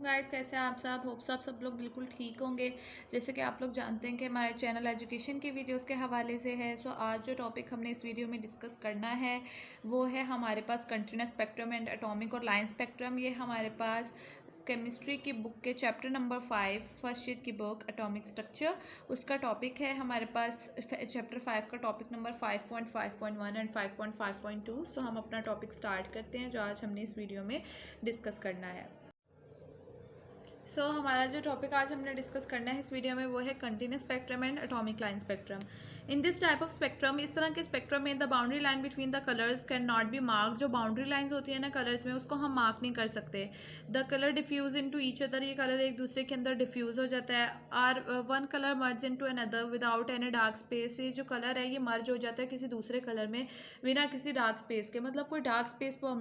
Guys, कैसे हैं आप सब। होप्स आप सब लोग बिल्कुल ठीक होंगे। जैसे कि आप लोग जानते हैं कि हमारे चैनल एजुकेशन की वीडियोस के हवाले से है। सो आज जो टॉपिक हमने इस वीडियो में डिस्कस करना है वो है हमारे पास कंटीन्यूअस स्पेक्ट्रम एंड एटॉमिक और लाइन स्पेक्ट्रम। ये हमारे पास केमिस्ट्री की बुक के चैप्टर नंबर 5 फर्स्ट ईयर की बुक एटॉमिक स्ट्रक्चर, उसका टॉपिक है हमारे पास चैप्टर 5 का टॉपिक नंबर 5.5.1 एंड 5.5.2। सो हम अपना टॉपिक स्टार्ट करते हैं जो आज हमने इस वीडियो में डिस्कस करना है। हमारा जो टॉपिक आज हमने डिस्कस करना है इस वीडियो में वो है continuous spectrum and atomic line spectrum. In this type of spectrum, इस तरह के स्पेक्ट्रम में the boundary line between the colours can not be mark. जो बाउंड्री लाइंस होती है ना कलर्स में, उसको हम मार्क नहीं कर सकते। The colour diffuse into each other, ये कलर एक दूसरे के अंदर डिफ्यूज हो जाता है। Or one colour merge into another without any dark space. ये जो कलर है ये मर्ज हो जाता है किसी दूसरे कलर में बिना किसी डार्क स्पेस के, मतलब कोई डार्क स्पेस वो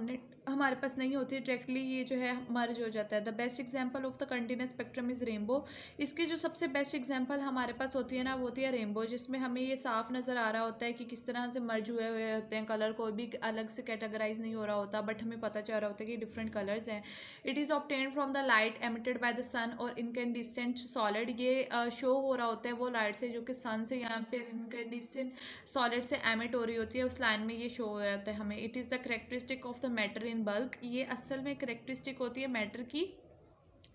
हमारे पास नहीं होती, डायरेक्टली ये जो है मर्ज हो जाता है। The best example of the continuous spectrum is rainbow. इसकी जो सबसे बेस्ट एग्जाम्पल हमारे पास होती है ना वो होती है रेनबो, जिसमें हमें ये साफ नज़र आ रहा होता है कि किस तरह से मर्ज हुए हुए होते हैं कलर, कोई भी अलग से कैटेगराइज नहीं हो रहा होता, बट हमें पता चल रहा होता है कि डिफरेंट कलर्स हैं। It is obtained from the light emitted by the sun और इनकैंडिसेंट सॉलिड। ये शो हो रहा होता है वो लाइट से जो कि सन से यहाँ पे इनकैंडिसेंट सॉलिड से एमिट हो रही होती है, उस लाइन में ये शो हो रहा होता है हमें। It is the characteristic of the matter in bulk. ये असल में करेक्टरिस्टिक होती है मैटर की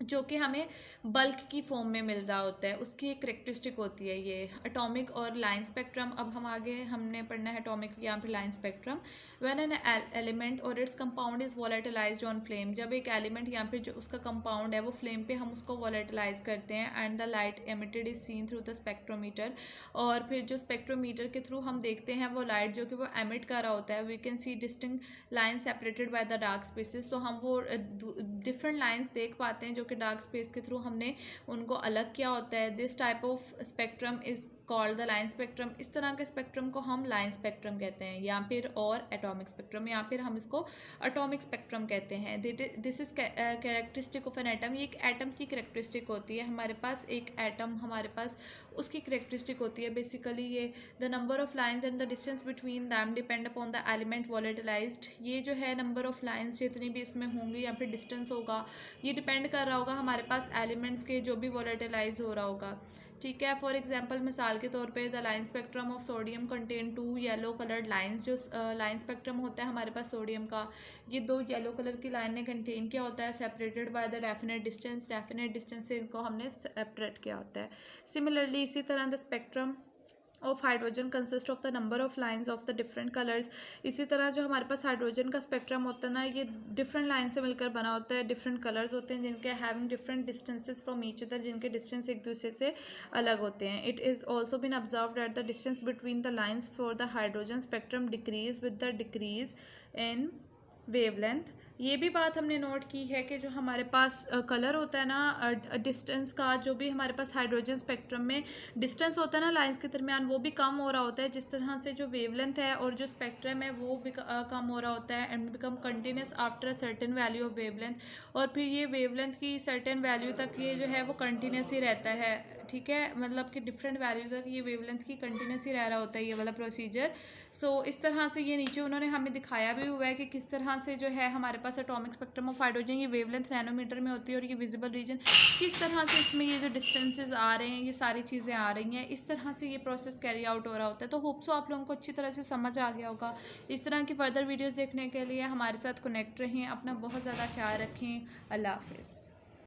जो कि हमें बल्क की फॉर्म में मिल रहा होता है, उसकी एक करेक्टरिस्टिक होती है ये। एटॉमिक और लाइन स्पेक्ट्रम, अब हम आगे हमने पढ़ना है एटॉमिक या फिर line spectrum. When an element और its compound is volatilised on flame, जब एक एलिमेंट या फिर जो उसका कंपाउंड है वो फ्लेम पे हम उसको वॉलेटिलाइज करते हैं। And the light emitted is seen through the spectrometer, और फिर जो स्पेक्ट्रोमीटर के थ्रू हम देखते हैं वो लाइट जो कि वो एमिट कर रहा होता है। We can see distinct line separated by the dark spaces, तो हम वो डिफरेंट लाइन्स देख पाते हैं जो कि डार्क स्पेस के थ्रू हमने उनको अलग किया होता है। This type of spectrum is called the line spectrum. इस तरह के स्पेक्ट्रम को हम लाइन स्पेक्ट्रम कहते हैं, या फिर और एटॉमिक स्पेक्ट्रम, या फिर हम इसको एटॉमिक स्पेक्ट्रम कहते हैं। This is characteristic of an atom. ये एक एटम की कैरेक्टरिस्टिक होती है। हमारे पास एक एटम, हमारे पास उसकी कैरेक्टरिस्टिक होती है बेसिकली ये। The number of lines and the distance between them depend upon the element volatilised. ये जो है नंबर ऑफ लाइन्स जितनी भी इसमें होंगी या फिर डिस्टेंस होगा, ये डिपेंड कर रहा होगा हमारे पास एलिमेंट्स के जो भी वॉलेटिलाइज हो रहा होगा। ठीक है, फॉर एग्जांपल मिसाल के तौर पे the line spectrum of sodium contain 2 yellow coloured lines. जो लाइन स्पेक्ट्रम होता है हमारे पास सोडियम का, ये 2 येलो कलर की लाइन ने कंटेन किया होता है, separated by the definite distance. Definite distance से इनको हमने सेपरेट किया होता है। सिमिलरली इसी तरह the spectrum of hydrogen consist of the number of lines of the different colours. इसी तरह जो हमारे पास हाइड्रोजन का स्पेक्ट्रम होता है ना, ये डिफरेंट लाइन से मिलकर बना होता है। डिफरेंट कलर्स होते हैं जिनके having different distances from each other, जिनके डिस्टेंस एक दूसरे से अलग होते हैं। It is also been observed that the distance between the lines for the hydrogen spectrum decrease with the decrease in wavelength. ये भी बात हमने नोट की है कि जो हमारे पास कलर होता है ना, डिस्टेंस का जो भी हमारे पास हाइड्रोजन स्पेक्ट्रम में डिस्टेंस होता है ना लाइंस के दरमियान, वो भी कम हो रहा होता है, जिस तरह से जो वेवलेंथ है और जो स्पेक्ट्रम है वो भी कम हो रहा होता है and become continuous after a certain value of wavelength. और फिर ये वेवलेंथ की सर्टेन वैल्यू तक ये जो है वो कंटिन्यूस ही रहता है। ठीक है, मतलब कि डिफरेंट वैल्यू तक ये वेवलेंथ की कंटिन्यूस ही रह रहा होता है ये वाला प्रोसीजर। इस तरह से ये नीचे उन्होंने हमें दिखाया भी हुआ है कि किस तरह से जो है हमारे पास एटॉमिक स्पेक्ट्रम ऑफ हाइड्रोजन, ये वेवलेंथ नैनोमीटर में होती है, और ये विजिबल रीजन किस तरह से इसमें ये जो डिस्टेंसेस आ रहे हैं, ये सारी चीज़ें आ रही हैं, इस तरह से ये प्रोसेस कैरी आउट हो रहा होता है। तो होप सो आप लोगों को अच्छी तरह से समझ आ गया होगा। इस तरह की फर्दर वीडियोज़ देखने के लिए हमारे साथ कनेक्ट रहें, अपना बहुत ज़्यादा ख्याल रखें। अल्लाह हाफिज़।